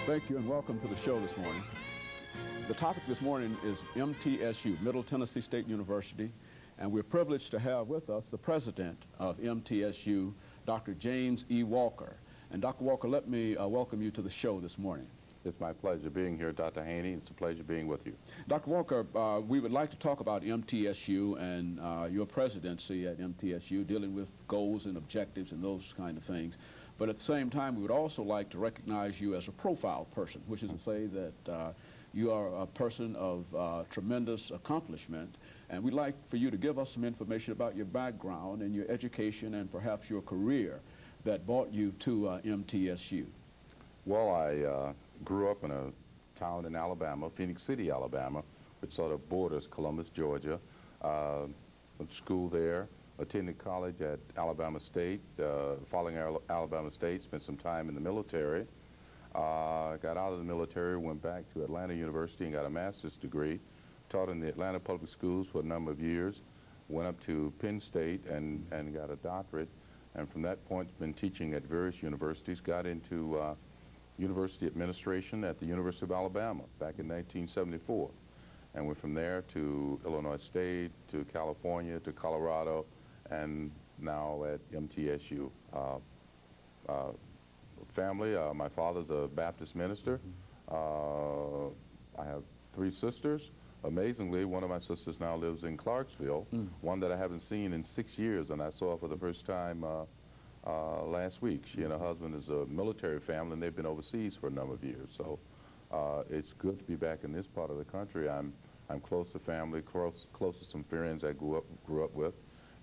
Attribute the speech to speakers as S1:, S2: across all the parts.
S1: Thank you and welcome to the show this morning. The topic this morning is MTSU, Middle Tennessee State University, and we're privileged to have with us the president of MTSU, Dr. James E. Walker. And Dr. Walker, let me welcome you to the show this morning.
S2: It's my pleasure being here, Dr. Haney. It's a pleasure being with you.
S1: Dr. Walker, we would like to talk about MTSU and your presidency at MTSU, dealing with goals and objectives and those kind of things. But at the same time, we would also like to recognize you as a profile person, which is to say that you are a person of tremendous accomplishment, and we'd like for you to give us some information about your background and your education and perhaps your career that brought you to MTSU.
S2: Well, I grew up in a town in Alabama, Phoenix City, Alabama, which sort of borders Columbus, Georgia. Went to school there, attended college at Alabama State. Following Alabama State, spent some time in the military. Got out of the military, went back to Atlanta University and got a master's degree. Taught in the Atlanta public schools for a number of years. Went up to Penn State and got a doctorate. And from that point, been teaching at various universities. Got into university administration at the University of Alabama back in 1974. And went from there to Illinois State, to California, to Colorado, and now at MTSU. Family, my father's a Baptist minister. I have 3 sisters. Amazingly, one of my sisters now lives in Clarksville, one that I haven't seen in 6 years, and I saw her for the first time last week. She and her husband is a military family, and they've been overseas for a number of years. So it's good to be back in this part of the country. I'm close to family, close to some friends I grew up with,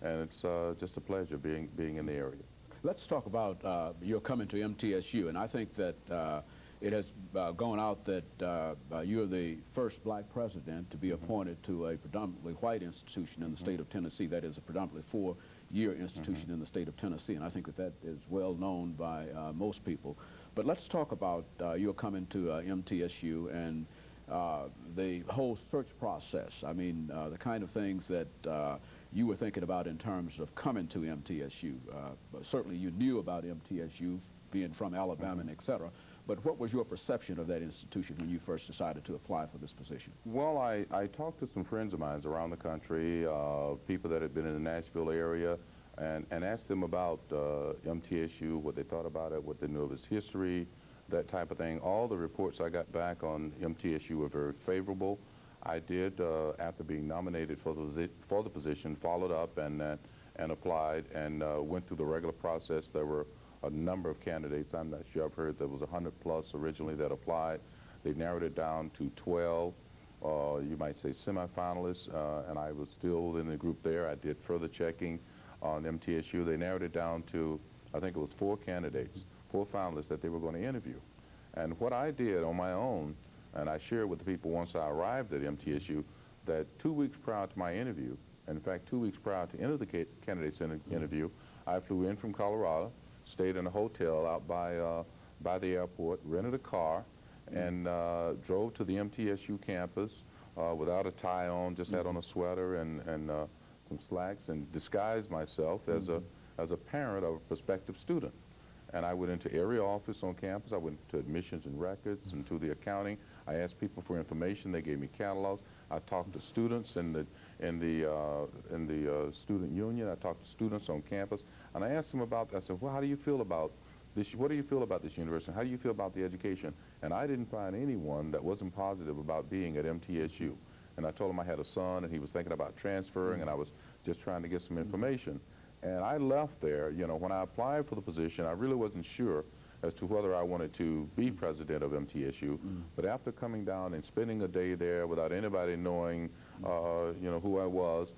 S2: and it's just a pleasure being in the area.
S1: Let's talk about your coming to MTSU, and I think that it has gone out that you're the first black president to be appointed to a predominantly white institution in the state of Tennessee. That is a predominantly 4-year institution in the state of Tennessee, and I think that that is well known by most people. But let's talk about your coming to MTSU and the whole search process. I mean, the kind of things that you were thinking about in terms of coming to MTSU. Certainly you knew about MTSU, being from Alabama and et cetera, but what was your perception of that institution when you first decided to apply for this position?
S2: Well, I talked to some friends of mine around the country, people that had been in the Nashville area, and asked them about MTSU, what they thought about it, what they knew of its history, that type of thing. All the reports I got back on MTSU were very favorable. I did, after being nominated for the position, followed up and applied and went through the regular process. There were a number of candidates. I'm not sure. I've heard there was 100 plus originally that applied. They narrowed it down to 12, you might say semifinalists, and I was still in the group there. I did further checking on MTSU. They narrowed it down to, I think it was 4 candidates, 4 finalists that they were going to interview. And what I did on my own, and I shared with the people once I arrived at MTSU, that 2 weeks prior to my interview, and in fact 2 weeks prior to enter the candidates interview, I flew in from Colorado, stayed in a hotel out by the airport, rented a car, and drove to the MTSU campus without a tie on, just had on a sweater and some slacks, and disguised myself as a parent of a prospective student. And I went into every office on campus. I went to admissions and records and to the accounting. I asked people for information. They gave me catalogs. I talked to students in the student union. I talked to students on campus, and I asked them about. I said, "Well, how do you feel about this? What do you feel about this university? How do you feel about the education?" And I didn't find anyone that wasn't positive about being at MTSU. And I told him I had a son, and he was thinking about transferring, and I was just trying to get some information. And I left there, you know, when I applied for the position, I really wasn't sure as to whether I wanted to be president of MTSU. But after coming down and spending a day there without anybody knowing, you know, who I was,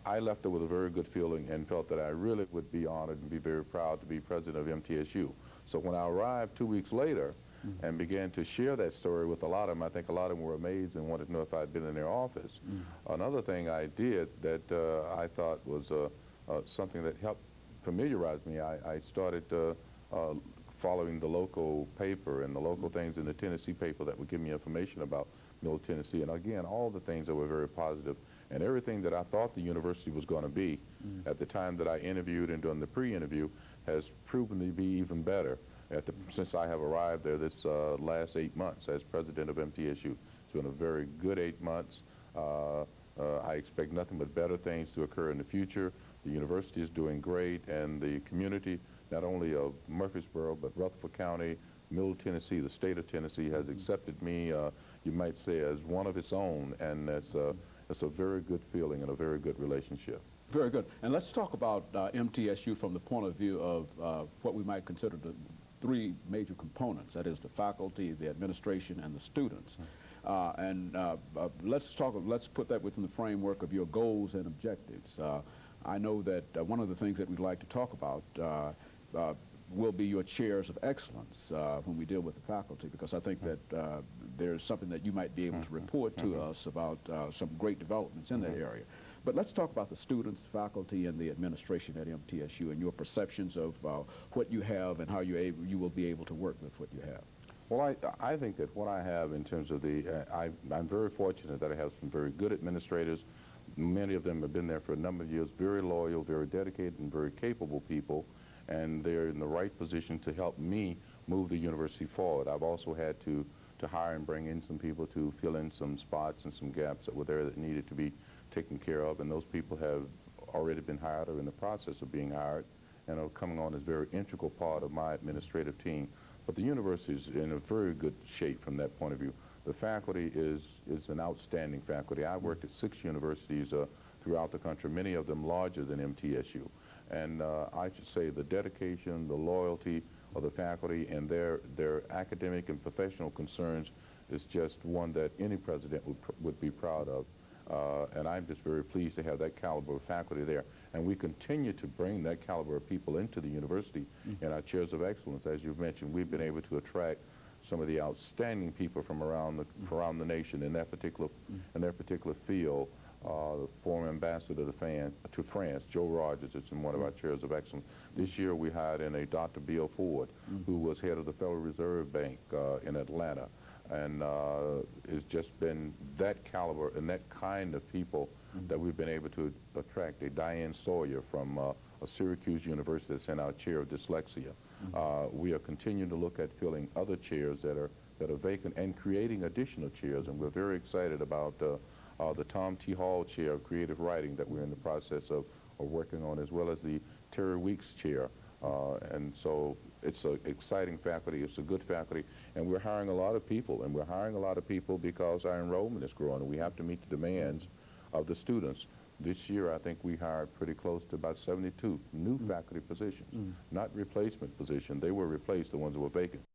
S2: I left there with a very good feeling and felt that I really would be honored and be very proud to be president of MTSU. So when I arrived 2 weeks later and began to share that story with a lot of them, I think a lot of them were amazed and wanted to know if I'd been in their office. Another thing I did that I thought was something that helped familiarize me, I started following the local paper and the local things in the Tennessee paper that would give me information about Middle Tennessee. And again, all the things that were very positive, and everything that I thought the university was going to be at the time that I interviewed and during the pre-interview has proven to be even better. Since I have arrived there this last 8 months as president of MTSU. It's been a very good 8 months. I expect nothing but better things to occur in the future. The university is doing great, and the community, not only of Murfreesboro, but Rutherford County, Middle Tennessee, the state of Tennessee, has accepted me, you might say, as one of its own, and it's a very good feeling and a very good relationship.
S1: Very good. And let's talk about MTSU from the point of view of what we might consider the three major components. That is the faculty, the administration, and the students. Let's put that within the framework of your goals and objectives. I know that one of the things that we'd like to talk about will be your chairs of excellence when we deal with the faculty, because I think that there's something that you might be able to report to us about some great developments in that area. But let's talk about the students, faculty, and the administration at MTSU and your perceptions of what you have and how you will be able to work with what you have.
S2: Well, I think that what I have in terms of I'm very fortunate that I have some very good administrators. Many of them have been there for a number of years, very loyal, very dedicated, and very capable people, and they're in the right position to help me move the university forward. I've also had to hire and bring in some people to fill in some spots and some gaps that were there that needed to be taken care of, and those people have already been hired or in the process of being hired and are coming on as a very integral part of my administrative team. But the university is in a very good shape from that point of view. The faculty is an outstanding faculty. I worked at 6 universities throughout the country, many of them larger than MTSU. And I should say the dedication, the loyalty of the faculty and their academic and professional concerns is just one that any president would be proud of. And I'm just very pleased to have that caliber of faculty there. And we continue to bring that caliber of people into the university in our chairs of excellence. As you've mentioned, we've been able to attract some of the outstanding people from around the nation in that particular field. The former ambassador to France, Joe Rogers, is in one of our chairs of excellence. This year we hired in a Dr. Bill Ford, who was head of the Federal Reserve Bank in Atlanta. And it's just been that caliber and that kind of people that we've been able to attract. A Diane Sawyer from a Syracuse University that's in our chair of dyslexia. We are continuing to look at filling other chairs that are vacant and creating additional chairs, and we're very excited about the Tom T. Hall chair of creative writing that we're in the process of working on, as well as the Terry Weeks chair. And so it's an exciting faculty, it's a good faculty, and we're hiring a lot of people, and we're hiring a lot of people because our enrollment is growing, and we have to meet the demands of the students. This year, I think we hired pretty close to about 72 new faculty positions, not replacement positions. They were replaced, the ones that were vacant.